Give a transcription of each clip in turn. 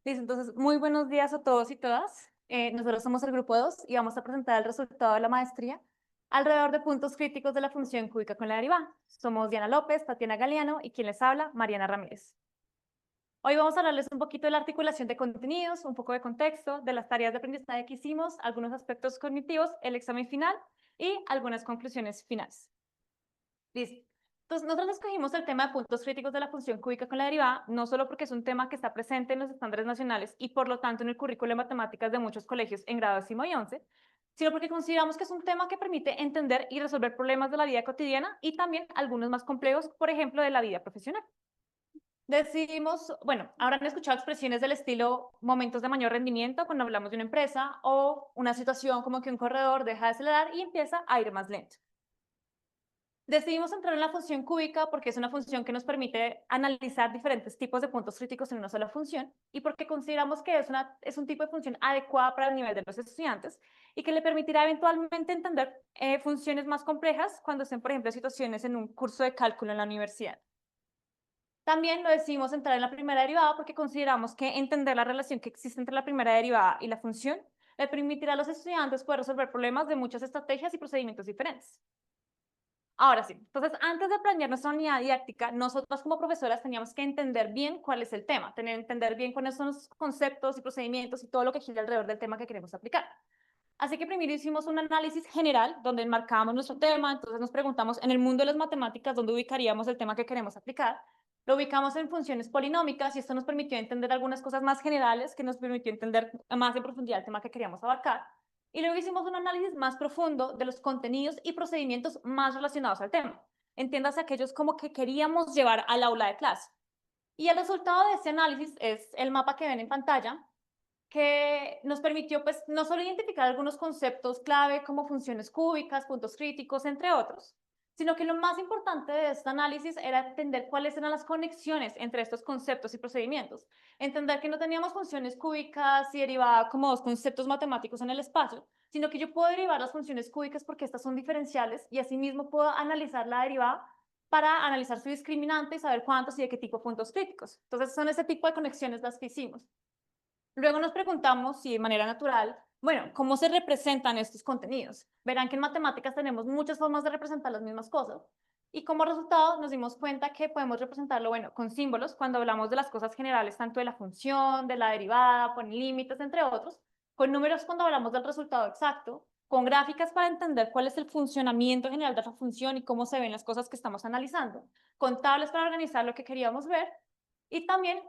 Listo, entonces, muy buenos días a todos y todas. Nosotros somos el grupo 2 y vamos a presentar el resultado de la maestría alrededor de puntos críticos de la función cúbica con la derivada. Somos Diana López, Tatiana Galeano y quien les habla, Mariana Ramírez. Hoy vamos a hablarles un poquito de la articulación de contenidos, un poco de contexto, de las tareas de aprendizaje que hicimos, algunos aspectos cognitivos, el examen final y algunas conclusiones finales. Listo. Entonces, nosotros escogimos el tema de puntos críticos de la función cúbica con la derivada, no solo porque es un tema que está presente en los estándares nacionales y por lo tanto en el currículo de matemáticas de muchos colegios en grado 11, sino porque consideramos que es un tema que permite entender y resolver problemas de la vida cotidiana y también algunos más complejos, por ejemplo, de la vida profesional. Decidimos, bueno, habrán escuchado expresiones del estilo momentos de mayor rendimiento cuando hablamos de una empresa o una situación como que un corredor deja de acelerar y empieza a ir más lento. Decidimos entrar en la función cúbica porque es una función que nos permite analizar diferentes tipos de puntos críticos en una sola función y porque consideramos que es un tipo de función adecuada para el nivel de los estudiantes y que le permitirá eventualmente entender funciones más complejas cuando estén, por ejemplo, situaciones en un curso de cálculo en la universidad. También lo decidimos entrar en la primera derivada porque consideramos que entender la relación que existe entre la primera derivada y la función le permitirá a los estudiantes poder resolver problemas de muchas estrategias y procedimientos diferentes. Ahora sí, entonces antes de planear nuestra unidad didáctica, nosotras como profesoras teníamos que entender bien cuál es el tema, entender bien cuáles son los conceptos y procedimientos y todo lo que gira alrededor del tema que queremos aplicar. Así que primero hicimos un análisis general donde enmarcábamos nuestro tema, entonces nos preguntamos en el mundo de las matemáticas dónde ubicaríamos el tema que queremos aplicar. Lo ubicamos en funciones polinómicas y esto nos permitió entender algunas cosas más generales que nos permitió entender más en profundidad el tema que queríamos abarcar. Y luego hicimos un análisis más profundo de los contenidos y procedimientos más relacionados al tema. Entiéndase aquellos como que queríamos llevar al aula de clase. Y el resultado de ese análisis es el mapa que ven en pantalla, que nos permitió pues no solo identificar algunos conceptos clave como funciones cúbicas, puntos críticos, entre otros, sino que lo más importante de este análisis era entender cuáles eran las conexiones entre estos conceptos y procedimientos. Entender que no teníamos funciones cúbicas y derivadas como dos conceptos matemáticos en el espacio, sino que yo puedo derivar las funciones cúbicas porque estas son diferenciales y asimismo puedo analizar la derivada para analizar su discriminante y saber cuántos y de qué tipo de puntos críticos. Entonces son ese tipo de conexiones las que hicimos. Luego nos preguntamos si de manera natural, bueno, ¿cómo se representan estos contenidos? Verán que en matemáticas tenemos muchas formas de representar las mismas cosas. Y como resultado nos dimos cuenta que podemos representarlo, bueno, con símbolos cuando hablamos de las cosas generales, tanto de la función, de la derivada, con límites, entre otros, con números cuando hablamos del resultado exacto, con gráficas para entender cuál es el funcionamiento general de la función y cómo se ven las cosas que estamos analizando, con tablas para organizar lo que queríamos ver, y también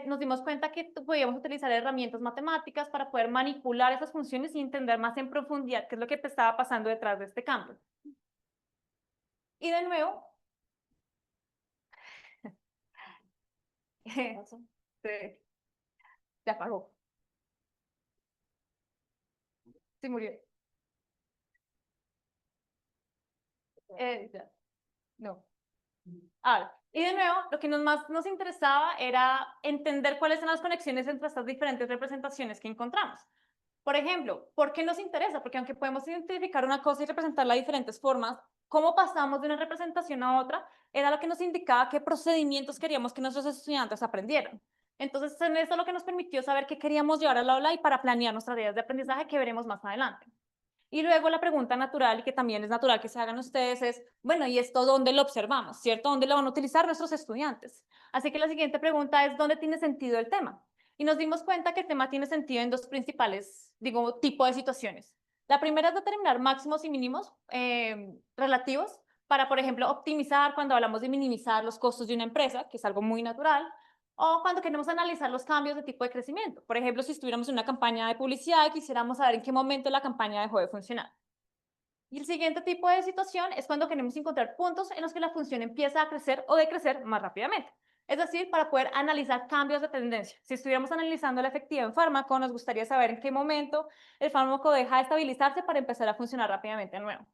nos dimos cuenta que podíamos utilizar herramientas matemáticas para poder manipular esas funciones y entender más en profundidad qué es lo que estaba pasando detrás de este cambio. Y de nuevo, se, se apagó, se murió. Ya, no. Ahora, y de nuevo, lo que más nos interesaba era entender cuáles son las conexiones entre estas diferentes representaciones que encontramos. Por ejemplo, ¿por qué nos interesa? Porque aunque podemos identificar una cosa y representarla de diferentes formas, cómo pasamos de una representación a otra era lo que nos indicaba qué procedimientos queríamos que nuestros estudiantes aprendieran. Entonces, en eso lo que nos permitió saber qué queríamos llevar al aula y para planear nuestras tareas de aprendizaje que veremos más adelante. Y luego la pregunta natural, y que también es natural que se hagan ustedes, es, bueno, ¿y esto dónde lo observamos? ¿Cierto? ¿Dónde lo van a utilizar nuestros estudiantes? Así que la siguiente pregunta es, ¿dónde tiene sentido el tema? Y nos dimos cuenta que el tema tiene sentido en dos principales, digo, tipos de situaciones. La primera es determinar máximos y mínimos relativos para, por ejemplo, optimizar cuando hablamos de minimizar los costos de una empresa, que es algo muy natural, o cuando queremos analizar los cambios de tipo de crecimiento. Por ejemplo, si estuviéramos en una campaña de publicidad y quisiéramos saber en qué momento la campaña dejó de funcionar. Y el siguiente tipo de situación es cuando queremos encontrar puntos en los que la función empieza a crecer o decrecer más rápidamente. Es decir, para poder analizar cambios de tendencia. Si estuviéramos analizando la efectividad en fármaco, nos gustaría saber en qué momento el fármaco deja de estabilizarse para empezar a funcionar rápidamente de nuevo.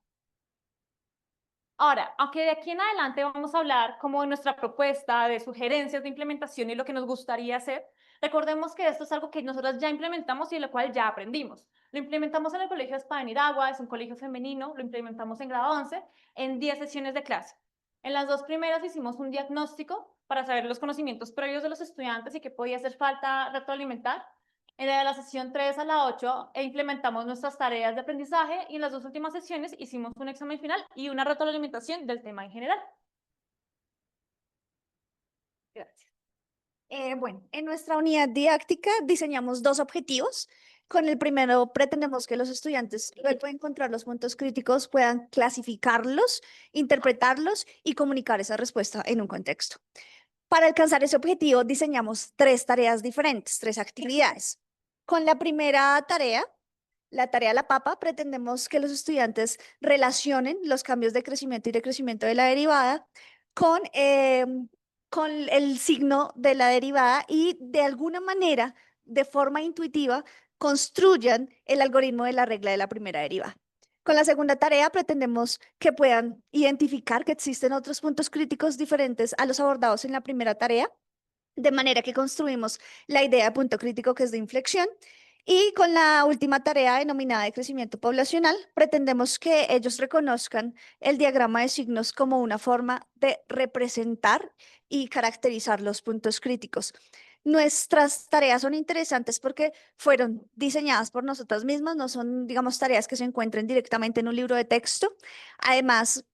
Ahora, aunque de aquí en adelante vamos a hablar como de nuestra propuesta, de sugerencias de implementación y lo que nos gustaría hacer, recordemos que esto es algo que nosotros ya implementamos y de lo cual ya aprendimos. Lo implementamos en el Colegio Espada de Niragua, es un colegio femenino, lo implementamos en grado 11, en 10 sesiones de clase. En las dos primeras hicimos un diagnóstico para saber los conocimientos previos de los estudiantes y qué podía hacer falta retroalimentar. En la sesión 3 a la 8 implementamos nuestras tareas de aprendizaje y en las dos últimas sesiones hicimos un examen final y una retroalimentación del tema en general. Gracias. Bueno, en nuestra unidad didáctica diseñamos dos objetivos. Con el primero pretendemos que los estudiantes, luego de encontrar los puntos críticos, puedan clasificarlos, interpretarlos y comunicar esa respuesta en un contexto. Para alcanzar ese objetivo diseñamos tres tareas diferentes, tres actividades. Con la primera tarea, la tarea de la papa, pretendemos que los estudiantes relacionen los cambios de crecimiento y decrecimiento de la derivada con el signo de la derivada y de alguna manera, de forma intuitiva, construyan el algoritmo de la regla de la primera derivada. Con la segunda tarea pretendemos que puedan identificar que existen otros puntos críticos diferentes a los abordados en la primera tarea, de manera que construimos la idea de punto crítico que es de inflexión. Y con la última tarea denominada de crecimiento poblacional, pretendemos que ellos reconozcan el diagrama de signos como una forma de representar y caracterizar los puntos críticos. Nuestras tareas son interesantes porque fueron diseñadas por nosotras mismas, no son, digamos, tareas que se encuentren directamente en un libro de texto. Además,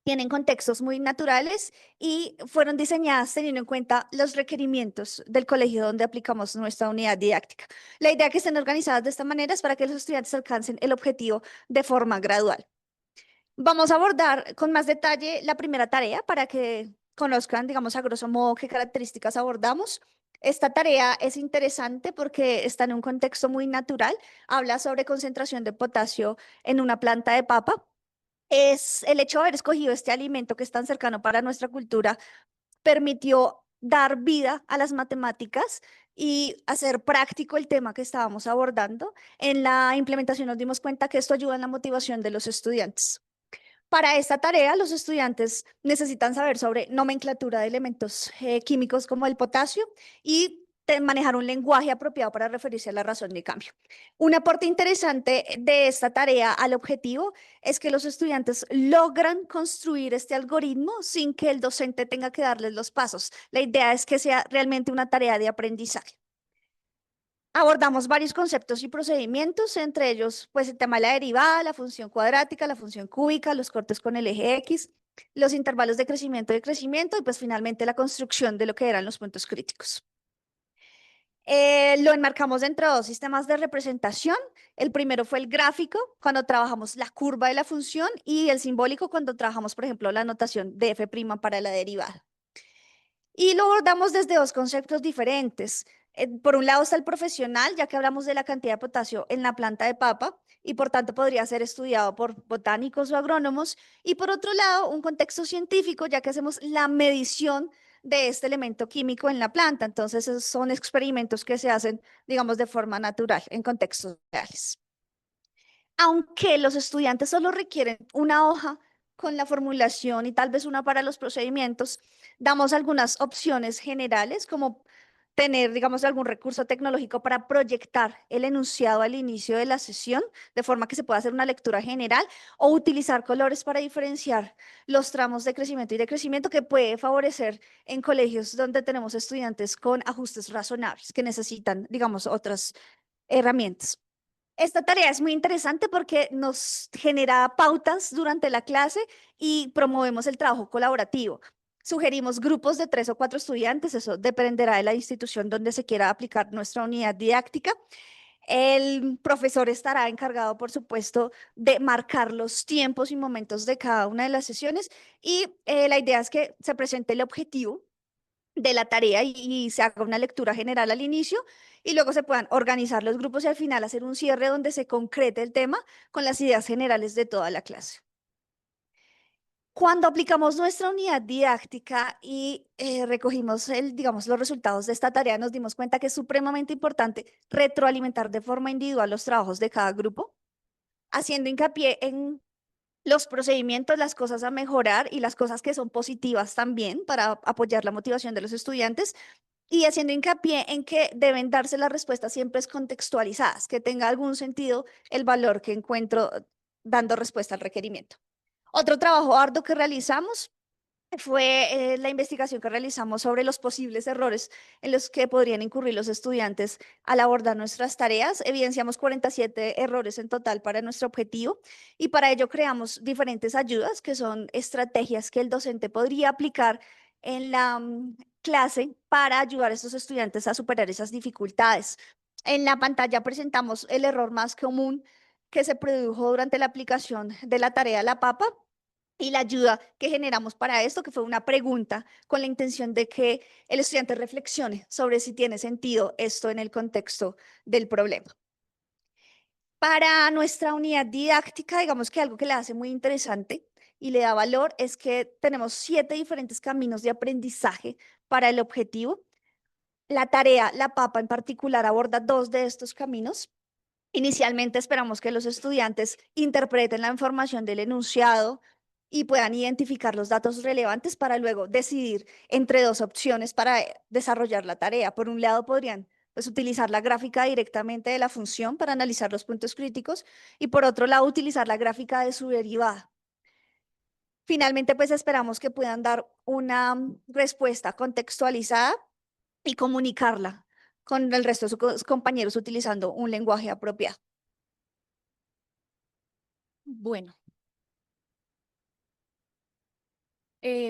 tienen contextos muy naturales y fueron diseñadas teniendo en cuenta los requerimientos del colegio donde aplicamos nuestra unidad didáctica. La idea que estén organizadas de esta manera es para que los estudiantes alcancen el objetivo de forma gradual. Vamos a abordar con más detalle la primera tarea para que conozcan, digamos, a grosso modo qué características abordamos. Esta tarea es interesante porque está en un contexto muy natural. Habla sobre concentración de potasio en una planta de papa. Es el hecho de haber escogido este alimento que es tan cercano para nuestra cultura, permitió dar vida a las matemáticas y hacer práctico el tema que estábamos abordando. En la implementación nos dimos cuenta que esto ayuda en la motivación de los estudiantes. Para esta tarea, los estudiantes necesitan saber sobre nomenclatura de elementos químicos como el potasio y manejar un lenguaje apropiado para referirse a la razón de cambio. Un aporte interesante de esta tarea al objetivo es que los estudiantes logran construir este algoritmo sin que el docente tenga que darles los pasos. La idea es que sea realmente una tarea de aprendizaje. Abordamos varios conceptos y procedimientos, entre ellos, pues el tema de la derivada, la función cuadrática, la función cúbica, los cortes con el eje X, los intervalos de crecimiento y pues finalmente la construcción de lo que eran los puntos críticos. Lo enmarcamos dentro de dos sistemas de representación. El primero fue el gráfico, cuando trabajamos la curva de la función, y el simbólico, cuando trabajamos, por ejemplo, la notación de f' para la derivada. Y lo abordamos desde dos conceptos diferentes. Por un lado está el profesional, ya que hablamos de la cantidad de potasio en la planta de papa y por tanto podría ser estudiado por botánicos o agrónomos. Y por otro lado, un contexto científico, ya que hacemos la medición de este elemento químico en la planta. Entonces, esos son experimentos que se hacen, digamos, de forma natural, en contextos reales. Aunque los estudiantes solo requieren una hoja con la formulación y tal vez una para los procedimientos, damos algunas opciones generales como tener, digamos, algún recurso tecnológico para proyectar el enunciado al inicio de la sesión, de forma que se pueda hacer una lectura general, o utilizar colores para diferenciar los tramos de crecimiento y decrecimiento, que puede favorecer en colegios donde tenemos estudiantes con ajustes razonables que necesitan, digamos, otras herramientas. Esta tarea es muy interesante porque nos genera pautas durante la clase y promovemos el trabajo colaborativo. Sugerimos grupos de 3 o 4 estudiantes, eso dependerá de la institución donde se quiera aplicar nuestra unidad didáctica. El profesor estará encargado, por supuesto, de marcar los tiempos y momentos de cada una de las sesiones y la idea es que se presente el objetivo de la tarea y se haga una lectura general al inicio y luego se puedan organizar los grupos y al final hacer un cierre donde se concrete el tema con las ideas generales de toda la clase. Cuando aplicamos nuestra unidad didáctica y recogimos digamos, los resultados de esta tarea, nos dimos cuenta que es supremamente importante retroalimentar de forma individual los trabajos de cada grupo, haciendo hincapié en los procedimientos, las cosas a mejorar y las cosas que son positivas también para apoyar la motivación de los estudiantes y haciendo hincapié en que deben darse las respuestas siempre contextualizadas, que tenga algún sentido el valor que encuentro dando respuesta al requerimiento. Otro trabajo arduo que realizamos fue la investigación que realizamos sobre los posibles errores en los que podrían incurrir los estudiantes al abordar nuestras tareas. Evidenciamos 47 errores en total para nuestro objetivo y para ello creamos diferentes ayudas que son estrategias que el docente podría aplicar en la clase para ayudar a estos estudiantes a superar esas dificultades. En la pantalla presentamos el error más común que se produjo durante la aplicación de la tarea La Papa y la ayuda que generamos para esto, que fue una pregunta con la intención de que el estudiante reflexione sobre si tiene sentido esto en el contexto del problema. Para nuestra unidad didáctica, digamos que algo que la hace muy interesante y le da valor es que tenemos 7 diferentes caminos de aprendizaje para el objetivo. La tarea, la papa en particular, aborda 2 de estos caminos. Inicialmente esperamos que los estudiantes interpreten la información del enunciado y puedan identificar los datos relevantes para luego decidir entre 2 opciones para desarrollar la tarea. Por un lado, podrían pues, utilizar la gráfica directamente de la función para analizar los puntos críticos y por otro lado, utilizar la gráfica de su derivada. Finalmente, pues esperamos que puedan dar una respuesta contextualizada y comunicarla con el resto de sus compañeros utilizando un lenguaje apropiado. Bueno,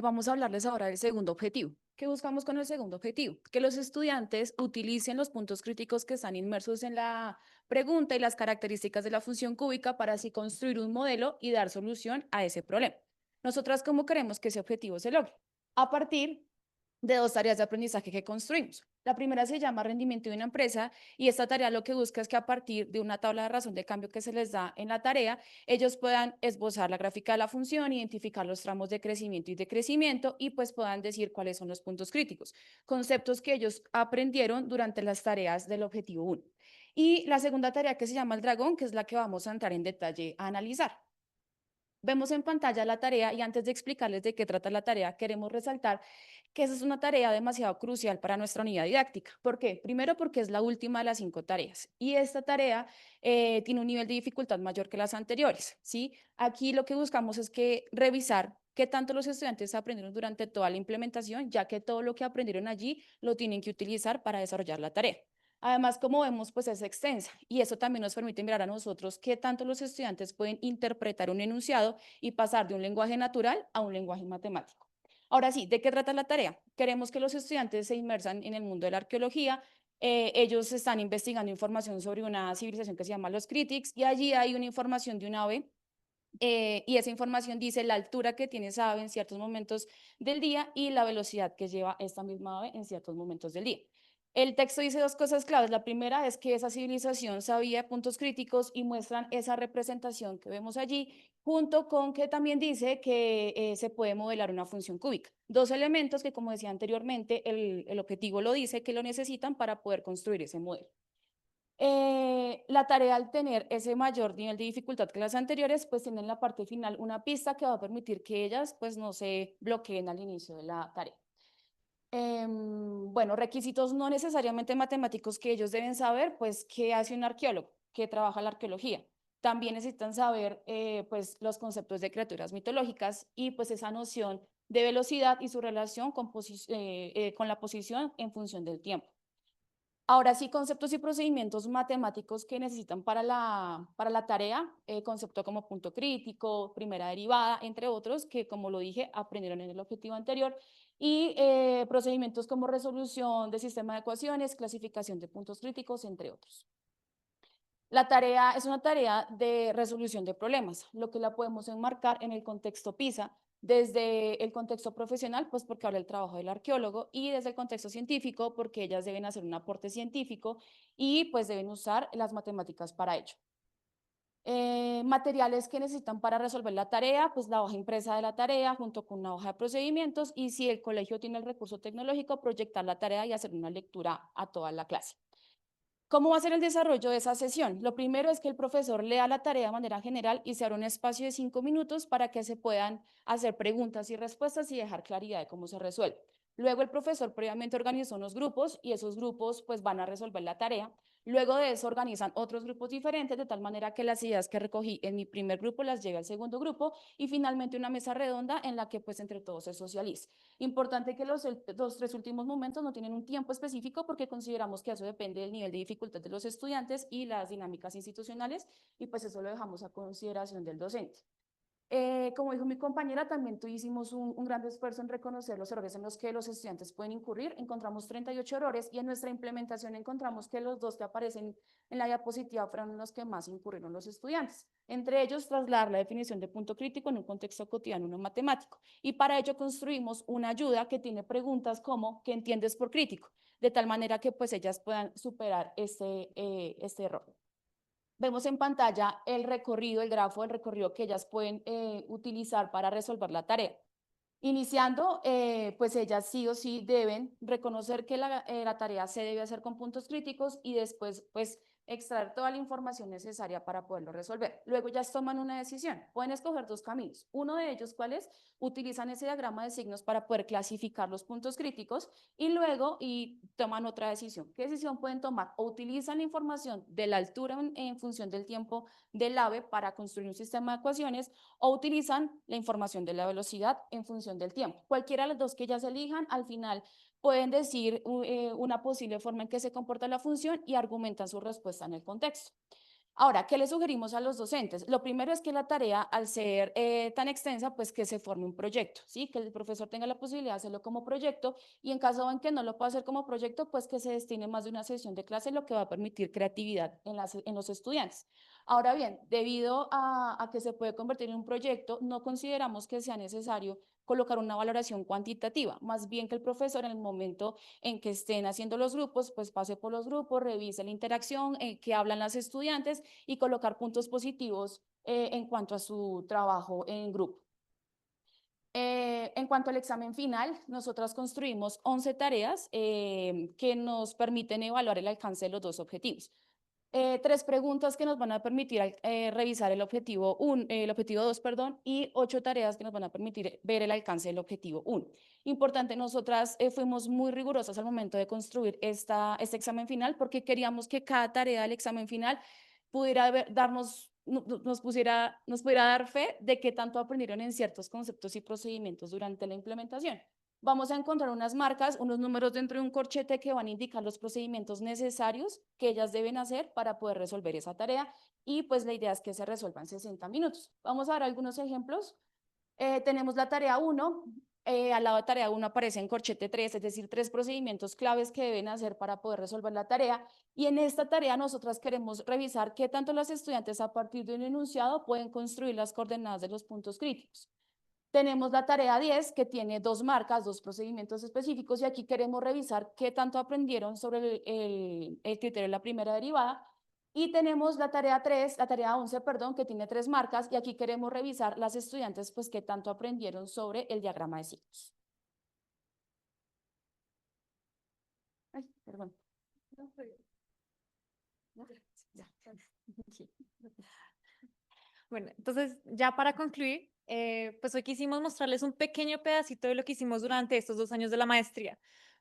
vamos a hablarles ahora del segundo objetivo. ¿Qué buscamos con el segundo objetivo? Que los estudiantes utilicen los puntos críticos que están inmersos en la pregunta y las características de la función cúbica para así construir un modelo y dar solución a ese problema. Nosotras, ¿cómo queremos que ese objetivo se logre? A partir de 2 tareas de aprendizaje que construimos. La primera se llama rendimiento de una empresa y esta tarea lo que busca es que a partir de una tabla de razón de cambio que se les da en la tarea, ellos puedan esbozar la gráfica de la función, identificar los tramos de crecimiento y decrecimiento y pues puedan decir cuáles son los puntos críticos, conceptos que ellos aprendieron durante las tareas del objetivo 1. Y la segunda tarea que se llama el dragón, que es la que vamos a entrar en detalle a analizar. Vemos en pantalla la tarea y antes de explicarles de qué trata la tarea, queremos resaltar que esa es una tarea demasiado crucial para nuestra unidad didáctica. ¿Por qué? Primero porque es la última de las 5 tareas y esta tarea tiene un nivel de dificultad mayor que las anteriores, ¿sí? Aquí lo que buscamos es que revisar qué tanto los estudiantes aprendieron durante toda la implementación, ya que todo lo que aprendieron allí lo tienen que utilizar para desarrollar la tarea. Además, como vemos, pues es extensa y eso también nos permite mirar a nosotros qué tanto los estudiantes pueden interpretar un enunciado y pasar de un lenguaje natural a un lenguaje matemático. Ahora sí, ¿de qué trata la tarea? Queremos que los estudiantes se inmersan en el mundo de la arqueología. Ellos están investigando información sobre una civilización que se llama los Critics y allí hay una información de un ave y esa información dice la altura que tiene esa ave en ciertos momentos del día y la velocidad que lleva esta misma ave en ciertos momentos del día. El texto dice 2 cosas claves. La primera es que esa civilización sabía puntos críticos y muestran esa representación que vemos allí, junto con que también dice que se puede modelar una función cúbica. 2 elementos que, como decía anteriormente, el objetivo lo dice que lo necesitan para poder construir ese modelo. La tarea al tener ese mayor nivel de dificultad que las anteriores, pues tienen en la parte final una pista que va a permitir que ellas pues no se bloqueen al inicio de la tarea. Bueno, requisitos no necesariamente matemáticos que ellos deben saber, pues qué hace un arqueólogo, qué trabaja la arqueología. También necesitan saber pues los conceptos de criaturas mitológicas y pues esa noción de velocidad y su relación con la posición en función del tiempo. Ahora sí, conceptos y procedimientos matemáticos que necesitan para la tarea, concepto como punto crítico, primera derivada, entre otros, que como lo dije, aprendieron en el objetivo anterior, y procedimientos como resolución de sistema de ecuaciones, clasificación de puntos críticos, entre otros. La tarea es una tarea de resolución de problemas, lo que la podemos enmarcar en el contexto PISA, desde el contexto profesional, pues porque habla el trabajo del arqueólogo, y desde el contexto científico, porque ellas deben hacer un aporte científico y pues deben usar las matemáticas para ello. Materiales que necesitan para resolver la tarea, pues la hoja impresa de la tarea junto con una hoja de procedimientos y si el colegio tiene el recurso tecnológico, proyectar la tarea y hacer una lectura a toda la clase. ¿Cómo va a ser el desarrollo de esa sesión? Lo primero es que el profesor lea la tarea de manera general y se abra un espacio de 5 minutos para que se puedan hacer preguntas y respuestas y dejar claridad de cómo se resuelve. Luego el profesor previamente organizó unos grupos y esos grupos pues van a resolver la tarea. Luego de eso organizan otros grupos diferentes de tal manera que las ideas que recogí en mi primer grupo las lleve al segundo grupo y finalmente una mesa redonda en la que pues entre todos se socialice. Importante que los tres últimos momentos no tienen un tiempo específico porque consideramos que eso depende del nivel de dificultad de los estudiantes y las dinámicas institucionales y pues eso lo dejamos a consideración del docente. Como dijo mi compañera, también hicimos un gran esfuerzo en reconocer los errores en los que los estudiantes pueden incurrir. Encontramos 38 errores y en nuestra implementación encontramos que los dos que aparecen en la diapositiva fueron los que más incurrieron los estudiantes. Entre ellos, trasladar la definición de punto crítico en un contexto cotidiano no matemático. Y para ello construimos una ayuda que tiene preguntas como ¿qué entiendes por crítico? De tal manera que pues ellas puedan superar este error. Vemos en pantalla el recorrido, el grafo del recorrido que ellas pueden utilizar para resolver la tarea. Iniciando, pues ellas sí o sí deben reconocer que la tarea se debe hacer con puntos críticos y después, pues, extraer toda la información necesaria para poderlo resolver. Luego ya toman una decisión. Pueden escoger dos caminos. Uno de ellos, ¿cuál es? Utilizan ese diagrama de signos para poder clasificar los puntos críticos y luego toman otra decisión. ¿Qué decisión pueden tomar? O utilizan la información de la altura en función del tiempo del AVE para construir un sistema de ecuaciones o utilizan la información de la velocidad en función del tiempo. Cualquiera de las dos que ellas elijan, al final pueden decir una posible forma en que se comporta la función y argumentan su respuesta en el contexto. Ahora, ¿qué le sugerimos a los docentes? Lo primero es que la tarea, al ser tan extensa, pues que se forme un proyecto, ¿sí? Que el profesor tenga la posibilidad de hacerlo como proyecto y en caso en que no lo pueda hacer como proyecto, pues que se destine más de una sesión de clase, lo que va a permitir creatividad en los estudiantes. Ahora bien, debido a que se puede convertir en un proyecto, no consideramos que sea necesario colocar una valoración cuantitativa, más bien que el profesor en el momento en que estén haciendo los grupos, pues pase por los grupos, revise la interacción, que hablan las estudiantes y colocar puntos positivos en cuanto a su trabajo en grupo. En cuanto al examen final, nosotras construimos 11 tareas que nos permiten evaluar el alcance de los dos objetivos. Tres preguntas que nos van a permitir revisar el objetivo 2, perdón, y 8 tareas que nos van a permitir ver el alcance del objetivo 1. Importante, nosotras fuimos muy rigurosas al momento de construir este examen final porque queríamos que cada tarea del examen final pudiera nos pudiera dar fe de qué tanto aprendieron en ciertos conceptos y procedimientos durante la implementación. Vamos a encontrar unas marcas, unos números dentro de un corchete que van a indicar los procedimientos necesarios que ellas deben hacer para poder resolver esa tarea y pues la idea es que se resuelva en 60 minutos. Vamos a ver algunos ejemplos. Tenemos la tarea 1, al lado de tarea 1 aparece en corchete 3, es decir, 3 procedimientos claves que deben hacer para poder resolver la tarea. Y en esta tarea nosotras queremos revisar qué tanto los estudiantes a partir de un enunciado pueden construir las coordenadas de los puntos críticos. Tenemos la tarea 10 que tiene 2 marcas, 2 procedimientos específicos y aquí queremos revisar qué tanto aprendieron sobre el criterio de la primera derivada. Y tenemos la tarea 11, perdón, que tiene 3 marcas y aquí queremos revisar las estudiantes pues qué tanto aprendieron sobre el diagrama de signos. Ay, perdón. Ya. Bueno, entonces ya para concluir, pues hoy quisimos mostrarles un pequeño pedacito de lo que hicimos durante estos 2 años de la maestría.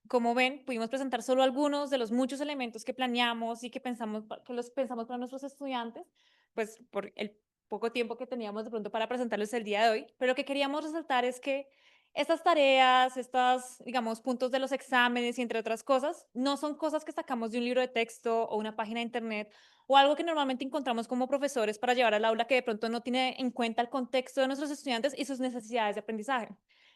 Como ven, pudimos presentar solo algunos de los muchos elementos que planeamos y que los pensamos para nuestros estudiantes, pues por el poco tiempo que teníamos de pronto para presentarles el día de hoy. Pero lo que queríamos resaltar es que estas tareas, digamos, puntos de los exámenes y entre otras cosas, no son cosas que sacamos de un libro de texto o una página de internet o algo que normalmente encontramos como profesores para llevar al aula que de pronto no tiene en cuenta el contexto de nuestros estudiantes y sus necesidades de aprendizaje,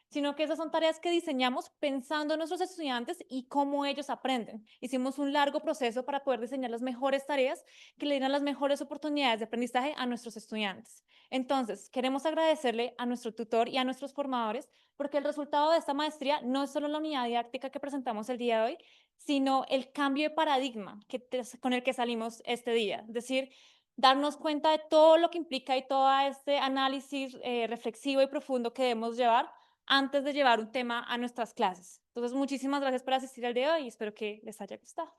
sino que esas son tareas que diseñamos pensando en nuestros estudiantes y cómo ellos aprenden. Hicimos un largo proceso para poder diseñar las mejores tareas que le dieran las mejores oportunidades de aprendizaje a nuestros estudiantes. Entonces, queremos agradecerle a nuestro tutor y a nuestros formadores porque el resultado de esta maestría no es solo la unidad didáctica que presentamos el día de hoy, sino el cambio de paradigma con el que salimos este día. Es decir, darnos cuenta de todo lo que implica y todo este análisis reflexivo y profundo que debemos llevar antes de llevar un tema a nuestras clases. Entonces, muchísimas gracias por asistir al día de hoy y espero que les haya gustado.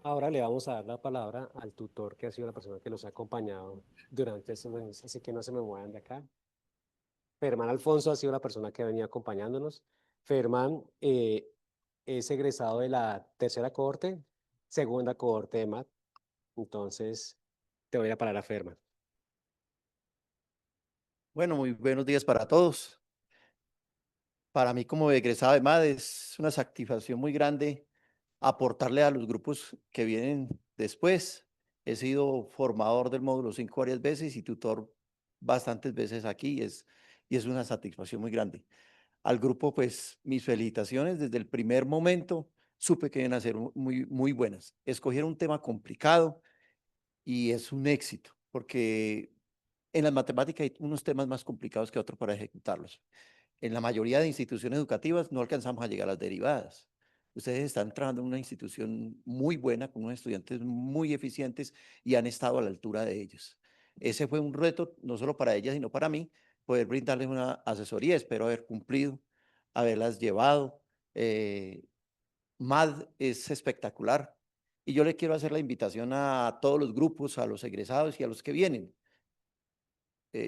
Ahora le vamos a dar la palabra al tutor que ha sido la persona que los ha acompañado durante estos meses, así que no se me muevan de acá. Fermán Alfonso ha sido la persona que ha venido acompañándonos. Fermán es egresado de la tercera cohorte, segunda cohorte de MAT. Entonces, te voy a parar a Fermán. Bueno, muy buenos días para todos. Para mí como egresado de MAD es una satisfacción muy grande aportarle a los grupos que vienen después. He sido formador del módulo 5 varias veces y tutor bastantes veces aquí y es una satisfacción muy grande. Al grupo, pues, mis felicitaciones. Desde el primer momento supe que iban a ser muy buenas. Escogieron un tema complicado y es un éxito, porque en las matemáticas hay unos temas más complicados que otros para ejecutarlos. En la mayoría de instituciones educativas no alcanzamos a llegar a las derivadas. Ustedes están trabajando en una institución muy buena, con unos estudiantes muy eficientes y han estado a la altura de ellos. Ese fue un reto, no solo para ellas, sino para mí, poder brindarles una asesoría. Espero haber cumplido, haberlas llevado. MAD es espectacular. Y yo le quiero hacer la invitación a todos los grupos, a los egresados y a los que vienen.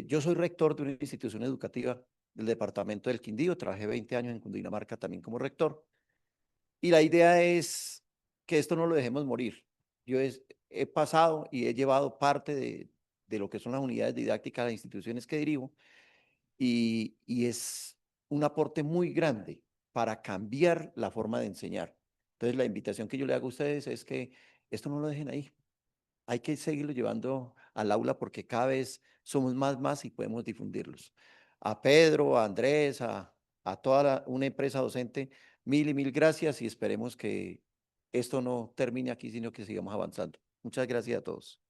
Yo soy rector de una institución educativa del departamento del Quindío, trabajé 20 años en Cundinamarca también como rector, y la idea es que esto no lo dejemos morir. He pasado y he llevado parte de lo que son las unidades didácticas de las instituciones que dirijo, y es un aporte muy grande para cambiar la forma de enseñar. Entonces, la invitación que yo le hago a ustedes es que esto no lo dejen ahí. Hay que seguirlo llevando al aula porque cada vez somos más y podemos difundirlos. A Pedro, a Andrés, a toda una empresa docente, mil y mil gracias y esperemos que esto no termine aquí, sino que sigamos avanzando. Muchas gracias a todos.